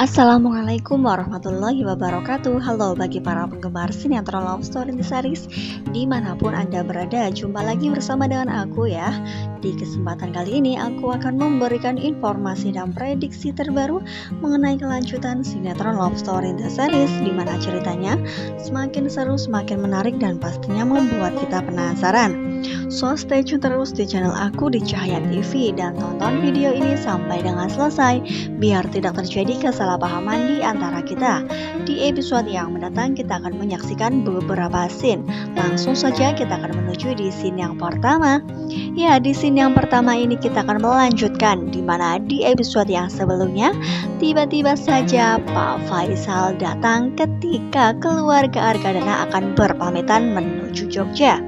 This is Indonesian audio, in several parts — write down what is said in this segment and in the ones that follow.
Assalamualaikum warahmatullahi wabarakatuh. Halo bagi para penggemar sinetron Love Story The Series dimanapun Anda berada. Jumpa lagi bersama dengan aku ya. Di kesempatan kali ini aku akan memberikan informasi dan prediksi terbaru mengenai kelanjutan sinetron Love Story The Series, dimana ceritanya semakin seru, semakin menarik, dan pastinya membuat kita penasaran. So stay tune terus di channel aku di Cahaya TV dan tonton video ini sampai dengan selesai biar tidak terjadi kesalahpahaman di antara kita. Di episode yang mendatang kita akan menyaksikan beberapa scene. Langsung saja kita akan menuju di scene yang pertama. Ya, di scene yang pertama ini kita akan melanjutkan di mana di episode yang sebelumnya tiba-tiba saja Pak Faisal datang ketika keluarga Argadana akan berpamitan menuju Jogja.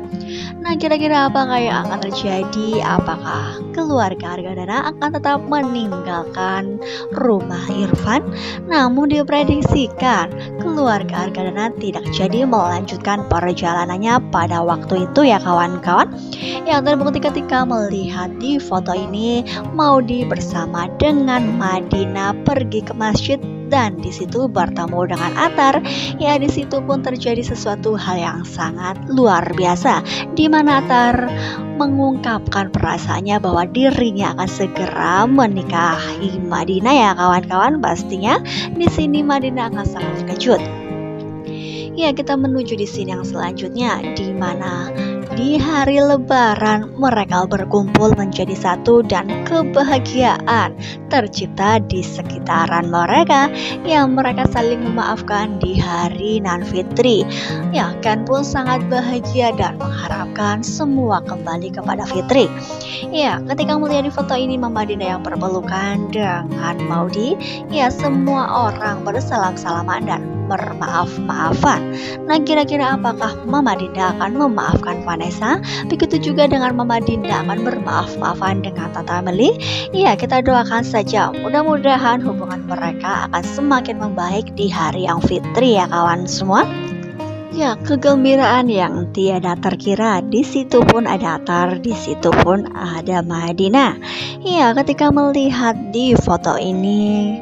Nah, kira-kira apa yang akan terjadi? Apakah keluarga Argadana akan tetap meninggalkan rumah Irfan? Namun diprediksikan keluarga Argadana tidak jadi melanjutkan perjalanannya pada waktu itu ya kawan-kawan. Yang terbukti ketika melihat di foto ini Maudy bersama dengan Madinah pergi ke masjid dan di situ bertemu dengan Atar. Ya, di situ pun terjadi sesuatu hal yang sangat luar biasa, di mana Atar mengungkapkan perasaannya bahwa dirinya akan segera menikahi Madinah ya kawan-kawan. Pastinya di sini Madinah akan sangat terkejut. Ya, kita menuju di scene yang selanjutnya di mana di hari Lebaran mereka berkumpul menjadi satu dan kebahagiaan tercipta di sekitaran mereka. Yang mereka saling memaafkan di hari Nan Fitri. Ya, Ken pun sangat bahagia dan mengharapkan semua kembali kepada Fitri. Ya, ketika melihat di foto ini Mama Dinda yang berpelukan dengan Maudy, ya semua orang bersalam-salaman dan bermaaf-maafan. Nah, kira-kira apakah Mama Dinda akan memaafkan Vanessa? Begitu juga dengan Mama Dinda akan bermaaf-maafan dengan Tante Meli. Ya, kita doakan saja mudah-mudahan hubungan mereka akan semakin membaik di hari yang fitri ya kawan semua. Ya, kegembiraan yang tiada terkira. Di situ pun ada Atar, di situ pun ada Madinah. Ya, ketika melihat di foto ini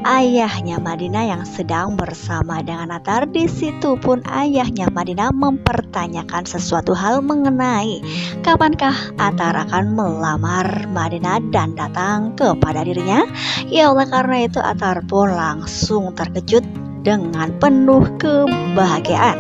ayahnya Madinah yang sedang bersama dengan Atar, di situ pun ayahnya Madinah mempertanyakan sesuatu hal mengenai kapankah Atar akan melamar Madinah dan datang kepada dirinya. Ya, oleh karena itu Atar pun langsung terkejut dengan penuh kebahagiaan.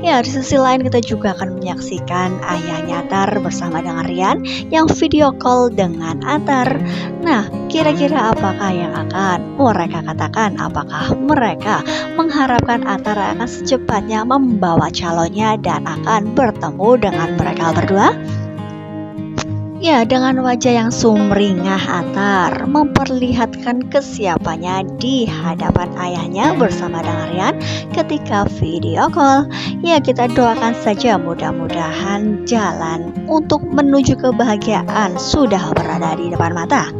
Ya, di sisi lain kita juga akan menyaksikan ayahnya Atar bersama dengan Rian yang video call dengan Atar. Nah, kira-kira apakah yang akan mereka katakan? Apakah mereka mengharapkan Atar akan secepatnya membawa calonnya dan akan bertemu dengan mereka berdua? Ya, dengan wajah yang sumringah Atar memperlihatkan kesiapannya di hadapan ayahnya bersama dengan Rian ketika video call. Ya, kita doakan saja mudah-mudahan jalan untuk menuju kebahagiaan sudah berada di depan mata.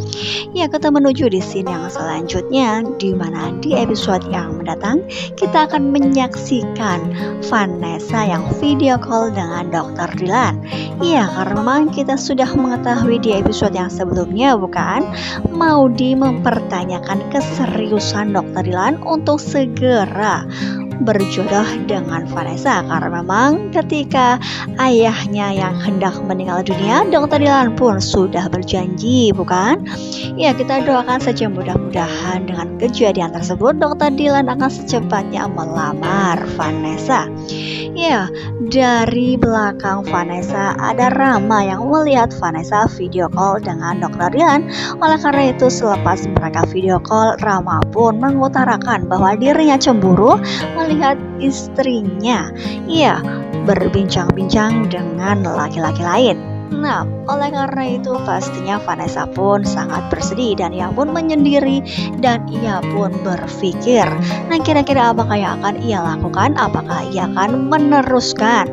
Ya, kita menuju di scene yang selanjutnya di mana di episode yang mendatang kita akan menyaksikan Vanessa yang video call dengan Dr. Dilan. Ya, karena memang kita sudah mengetahui di episode yang sebelumnya bukan, Maudy mempertanyakan keseriusan Dr. Dilan untuk segera berjodoh dengan Vanessa, karena memang ketika ayahnya yang hendak meninggal dunia, Dr. Dilan pun sudah berjanji bukan? Ya, kita doakan saja mudah-mudahan dengan kejadian tersebut Dr. Dilan akan secepatnya melamar Vanessa. Ya, dari belakang Vanessa ada Rama yang melihat Vanessa video call dengan Dr. Dilan. Oleh karena itu selepas mereka video call, Rama pun mengutarakan bahwa dirinya cemburu melihat istrinya berbincang-bincang dengan laki-laki lain. Nah, oleh karena itu pastinya Vanessa pun sangat bersedih dan ia pun menyendiri dan ia pun berpikir, nah kira-kira apakah yang akan ia lakukan? Apakah ia akan meneruskan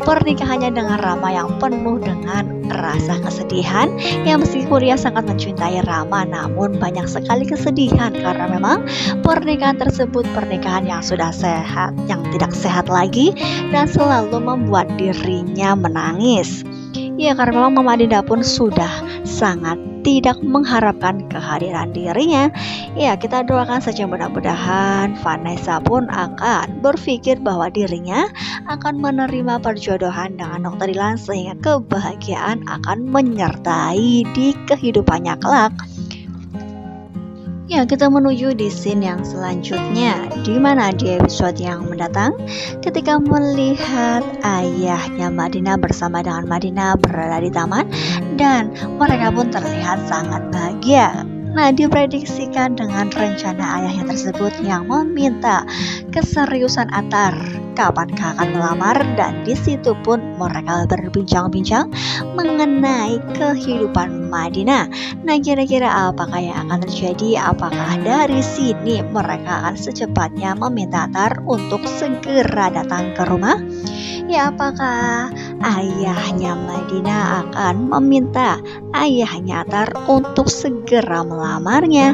pernikahannya dengan Rama yang penuh dengan rasa kesedihan? Ya, meskipun ia sangat mencintai Rama, namun banyak sekali kesedihan karena memang pernikahan tersebut pernikahan yang sudah sehat, yang tidak sehat lagi dan selalu membuat dirinya menangis. Ya, karena memang Mama Dinda pun sudah sangat tidak mengharapkan kehadiran dirinya. Ya, kita doakan saja mudah-mudahan Vanessa pun akan berpikir bahwa dirinya akan menerima perjodohan dengan Dr. Dilan sehingga kebahagiaan akan menyertai di kehidupannya kelak. Ya, kita menuju di scene yang selanjutnya, di mana di episode yang mendatang ketika melihat ayahnya Madinah bersama dengan Madinah berada di taman dan mereka pun terlihat sangat bahagia. Nah, diprediksikan dengan rencana ayahnya tersebut yang meminta keseriusan Attar kapankah akan melamar, dan di situ pun mereka berbincang-bincang mengenai kehidupan Madinah. Nah, kira-kira apakah yang akan terjadi? Apakah dari sini mereka akan secepatnya meminta Attar untuk segera datang ke rumah? Ya, apakah ayahnya Madinah akan meminta ayahnya Attar untuk segera melamarnya?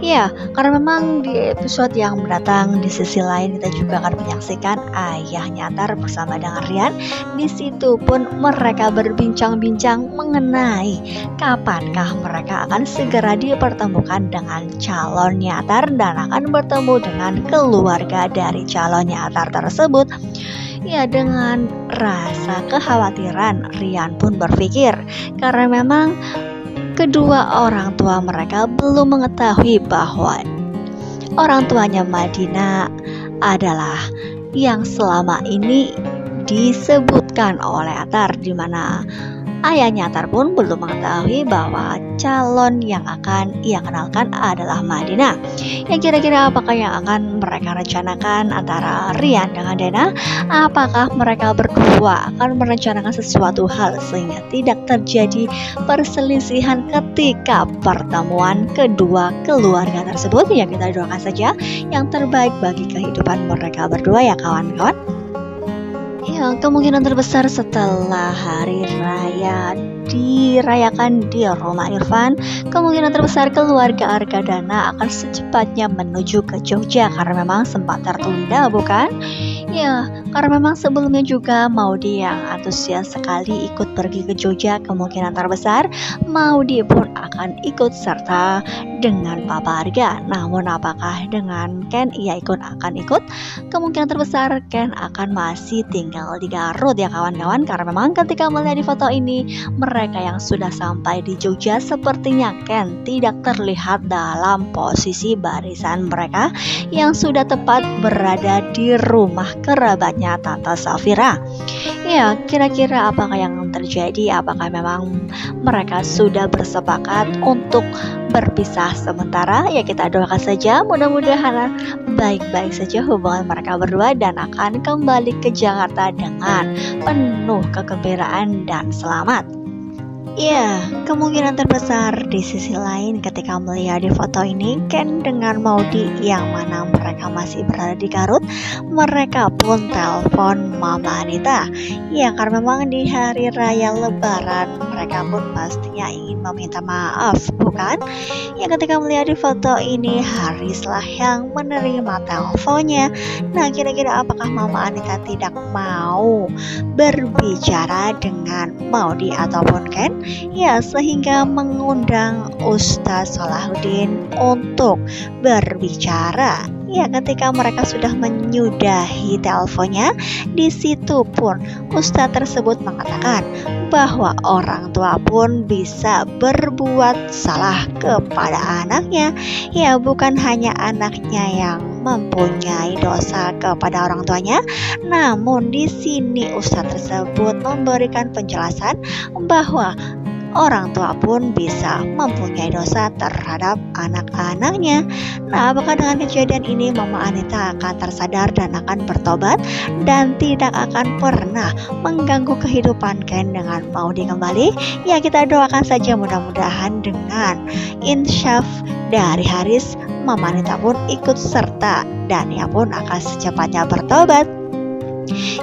Ya, karena memang di episode yang mendatang di sisi lain kita juga akan menyaksikan ayahnya Attar bersama dengan Rian. Di situ pun mereka berbincang-bincang mengenai kapankah mereka akan segera dipertemukan dengan calonnya Attar dan akan bertemu dengan keluarga dari calonnya Attar tersebut. Ya, dengan rasa kekhawatiran Rian pun berpikir karena memang kedua orang tua mereka belum mengetahui bahwa orang tuanya Madinah adalah yang selama ini disebutkan oleh Attar, di mana ayahnya Attar pun belum mengetahui bahwa calon yang akan ia kenalkan adalah Madinah. Ya, kira-kira apakah yang akan mereka rencanakan antara Rian dengan Dena? Apakah mereka berdua akan merencanakan sesuatu hal sehingga tidak terjadi perselisihan ketika pertemuan kedua keluarga tersebut? Ya, kita doakan saja yang terbaik bagi kehidupan mereka berdua ya kawan-kawan. Ya, kemungkinan terbesar setelah hari raya dirayakan di rumah Irfan, kemungkinan terbesar keluarga Argadana akan secepatnya menuju ke Jogja karena memang sempat tertunda, bukan? Ya, karena memang sebelumnya juga Maudy yang antusias sekali ikut pergi ke Jogja, kemungkinan terbesar Maudy pun akan ikut serta dengan Papa Arga. Namun apakah dengan Ken ia akan ikut? Kemungkinan terbesar Ken akan masih tinggal di Garut ya kawan-kawan, karena memang ketika melihat di foto ini mereka yang sudah sampai di Jogja sepertinya Ken tidak terlihat dalam posisi barisan mereka yang sudah tepat berada di rumah kerabatnya Tante Safira. Ya, kira-kira apakah yang terjadi? Apakah memang mereka sudah bersepakat untuk berpisah sementara? Ya, kita doakan saja mudah-mudahan baik-baik saja hubungan mereka berdua dan akan kembali ke Jakarta dengan penuh kegembiraan dan selamat. Ya, kemungkinan terbesar di sisi lain ketika melihat di foto ini Ken dengan Maudy yang mana mereka masih berada di Garut, mereka pun telepon Mama Anita. Ya, karena memang di hari raya Lebaran mereka pun pastinya ingin meminta maaf, bukan? Ya, ketika melihat di foto ini Harislah yang menerima teleponnya. Nah, kira-kira apakah Mama Anita tidak mau berbicara dengan Maudy ataupun Ken? Ya, sehingga mengundang Ustadz Salahuddin untuk berbicara. Ya, ketika mereka sudah menyudahi teleponnya, di situ pun Ustadz tersebut mengatakan bahwa orang tua pun bisa berbuat salah kepada anaknya. Ya, bukan hanya anaknya yang mempunyai dosa kepada orang tuanya, namun di sini Ustadz tersebut memberikan penjelasan bahwa orang tua pun bisa mempunyai dosa terhadap anak-anaknya. Nah, apakah dengan kejadian ini Mama Anita akan tersadar dan akan bertobat dan tidak akan pernah mengganggu kehidupan Ken dengan Maudy kembali? Ya, kita doakan saja mudah-mudahan dengan insyaf dari Haris, Mama Anita pun ikut serta dan ia pun akan secepatnya bertobat.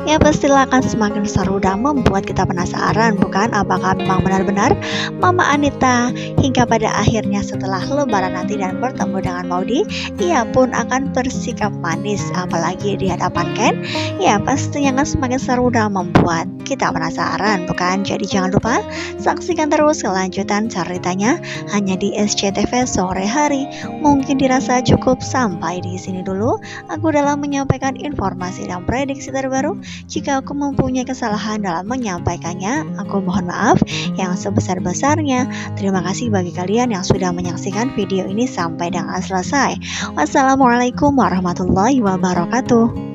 Ya pastilah akan semakin seru dan membuat kita penasaran, bukan? Apakah memang benar-benar Mama Anita hingga pada akhirnya setelah lebaran nanti dan bertemu dengan Maudi, ia pun akan bersikap manis apalagi di hadapan Ken. Ya pastinya akan semakin seru dan membuat kita penasaran, bukan? Jadi jangan lupa saksikan terus kelanjutan ceritanya hanya di SCTV sore hari. Mungkin dirasa cukup sampai di sini dulu aku dalam menyampaikan informasi dan prediksi terbaru. Jika aku mempunyai kesalahan dalam menyampaikannya, aku mohon maaf yang sebesar-besarnya. Terima kasih bagi kalian yang sudah menyaksikan video ini sampai dengan selesai. Wassalamualaikum warahmatullahi wabarakatuh.